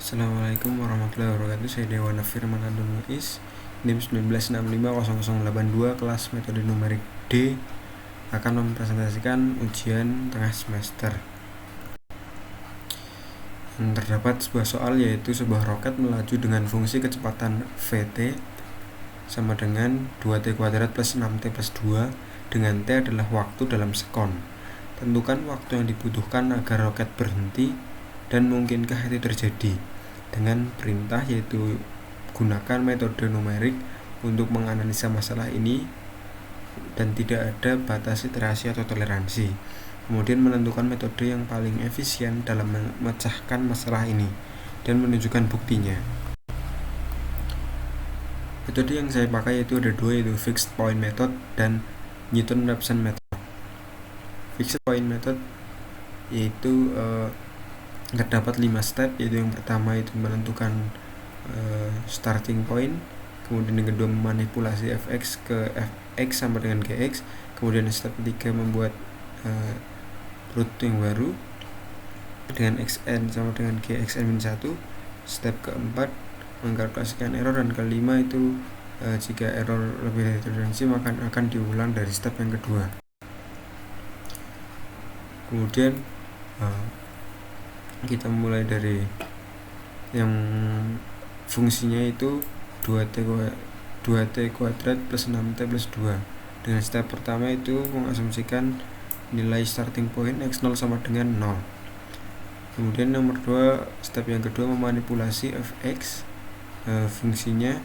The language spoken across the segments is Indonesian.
Assalamualaikum warahmatullahi wabarakatuh. Saya Dewana Firman Abdul Muiz, NIM 19650082, kelas metode numerik D, akan mempresentasikan ujian tengah semester. Terdapat sebuah soal, yaitu sebuah roket melaju dengan fungsi kecepatan Vt sama dengan 2t kuadrat plus 6t plus 2, dengan t adalah waktu dalam sekon. Tentukan waktu yang dibutuhkan agar roket berhenti dan mungkinkah itu terjadi, dengan perintah yaitu gunakan metode numerik untuk menganalisa masalah ini dan tidak ada batas iterasi atau toleransi. Kemudian menentukan metode yang paling efisien dalam memecahkan masalah ini dan menunjukkan buktinya. Metode yang saya pakai itu ada dua, yaitu fixed point method dan Newton-Raphson method. Fixed point method yaitu terdapat 5 step, yaitu yang pertama itu menentukan starting point, kemudian yang kedua memanipulasi fx ke fx sama dengan gx, kemudian step ketiga membuat root yang baru dengan xn sama dengan gxn-1, step keempat mengkalkulasikan error, dan kelima itu jika error lebih dari toleransi maka akan diulang dari step yang kedua. Kemudian kita mulai dari yang fungsinya itu 2t kuadrat plus 6t plus 2. Dengan step pertama itu mengasumsikan nilai starting point x0 sama dengan 0. Kemudian nomor 2, step yang kedua memanipulasi fx, fungsinya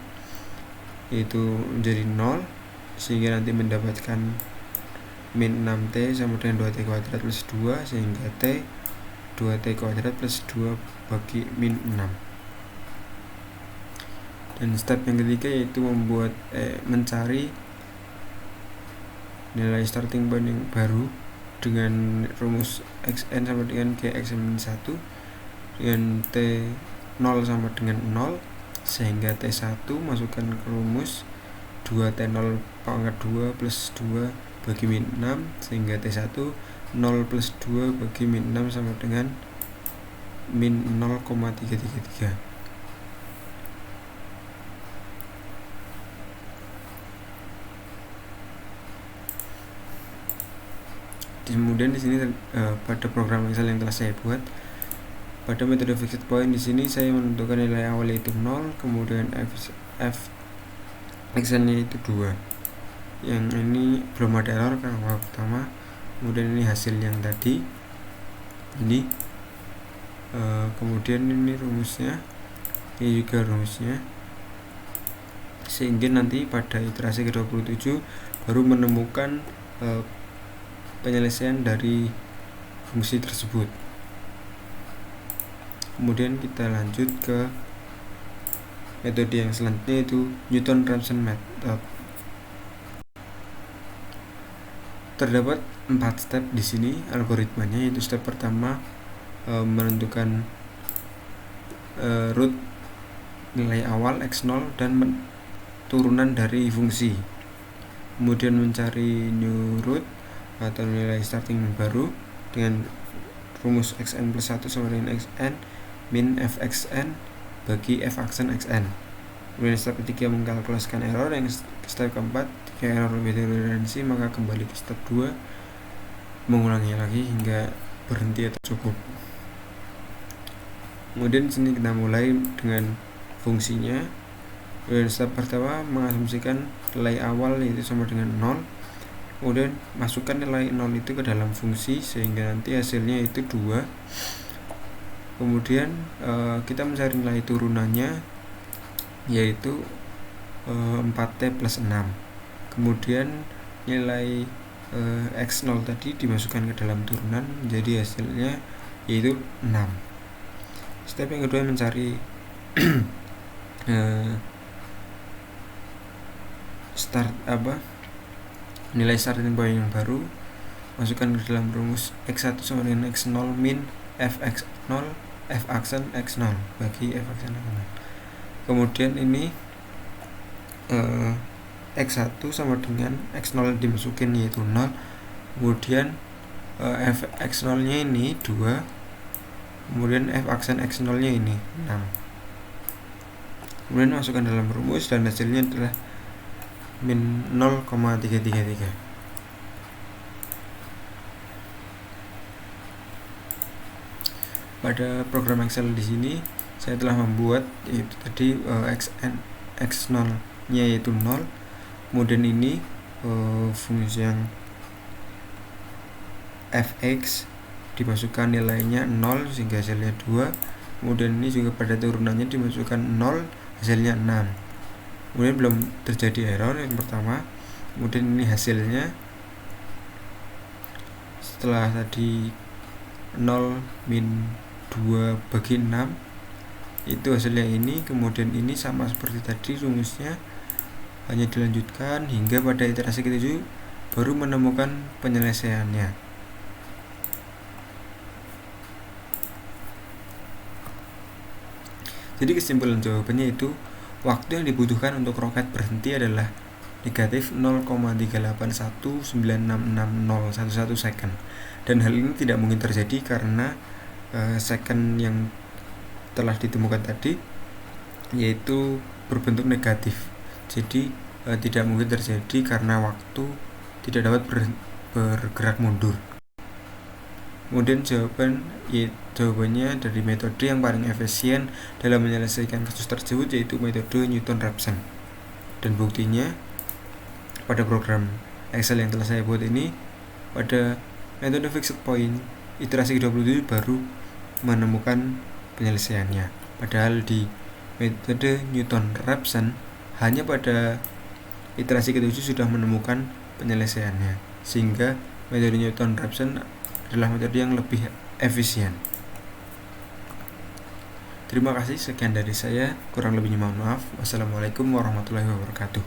yaitu menjadi 0 sehingga nanti mendapatkan min 6t sama dengan 2t kuadrat plus 2, sehingga t 2t kuadrat plus 2 bagi min 6. Dan step yang ketiga yaitu mencari nilai starting point yang baru dengan rumus xn sama dengan gxn-1 dengan t 0 sama dengan 0, sehingga t1 masukkan ke rumus 2t0 pangkat 2 plus 2 bagi min 6, sehingga t1 0 plus 2 bagi min 6 sama dengan min 0,333. Kemudian di sini pada program Excel yang telah saya buat, pada metode fixed point di sini saya menentukan nilai awal yaitu 0, kemudian f xn-nya itu 2. Yang ini belum ada error karena awal pertama. Kemudian ini hasil yang tadi ini, kemudian ini rumusnya, ini juga rumusnya, sehingga nanti pada iterasi ke-27 baru menemukan penyelesaian dari fungsi tersebut. Kemudian kita lanjut ke metode yang selanjutnya, yaitu Newton-Raphson method. Terdapat 4 step di sini algoritmanya, yaitu step pertama menentukan root nilai awal x0 dan turunan dari fungsi, kemudian mencari new root atau nilai starting baru dengan rumus xn plus 1 sama dengan xn min fxn bagi fxn xn. Kemudian step ketiga mengkalkulasikan error. Yang step keempat, jika error lebih dari toleransi maka kembali ke step 2, mengulangi lagi hingga berhenti atau cukup. Kemudian di sini kita mulai dengan fungsinya. Kemudian step pertama mengasumsikan nilai awal yaitu sama dengan 0, kemudian masukkan nilai 0 itu ke dalam fungsi sehingga nanti hasilnya itu 2. Kemudian kita mencari nilai turunannya yaitu 4t plus 6. Kemudian nilai x0 tadi dimasukkan ke dalam turunan, jadi hasilnya yaitu 6. Step yang kedua mencari nilai starting point yang baru, masukkan ke dalam rumus x1 sama dengan x0 min fx0 fxn x0 bagi fxn x0. Kemudian ini x1 sama dengan x0 dimasukin yaitu 0, kemudian fx0 nya ini 2, kemudian f aksen x0 nya ini 6, kemudian masukkan dalam rumus dan hasilnya adalah min 0,333. Pada program Excel di sini saya telah membuat yaitu tadi x0 nya yaitu 0, kemudian ini fungsi yang fx dimasukkan nilainya 0 sehingga hasilnya 2, kemudian ini juga pada turunannya dimasukkan 0 hasilnya 6, kemudian belum terjadi error yang pertama, kemudian ini hasilnya setelah tadi 0 min 2 bagi 6 itu hasilnya ini, kemudian ini sama seperti tadi rumusnya hanya dilanjutkan hingga pada iterasi ke-7 baru menemukan penyelesaiannya. Jadi kesimpulan jawabannya itu waktu yang dibutuhkan untuk roket berhenti adalah negatif 0,381966011 second, dan hal ini tidak mungkin terjadi karena second yang telah ditemukan tadi yaitu berbentuk negatif, jadi tidak mungkin terjadi karena waktu tidak dapat bergerak mundur. Kemudian jawabannya dari metode yang paling efisien dalam menyelesaikan kasus tersebut yaitu metode Newton-Raphson, dan buktinya pada program Excel yang telah saya buat ini pada metode fixed point iterasi ke-27 baru menemukan penyelesaiannya, padahal di metode Newton-Raphson hanya pada iterasi ke-7 sudah menemukan penyelesaiannya, sehingga metode Newton-Raphson adalah metode yang lebih efisien. Terima kasih, sekian dari saya, kurang lebihnya mohon maaf. Wassalamualaikum warahmatullahi wabarakatuh.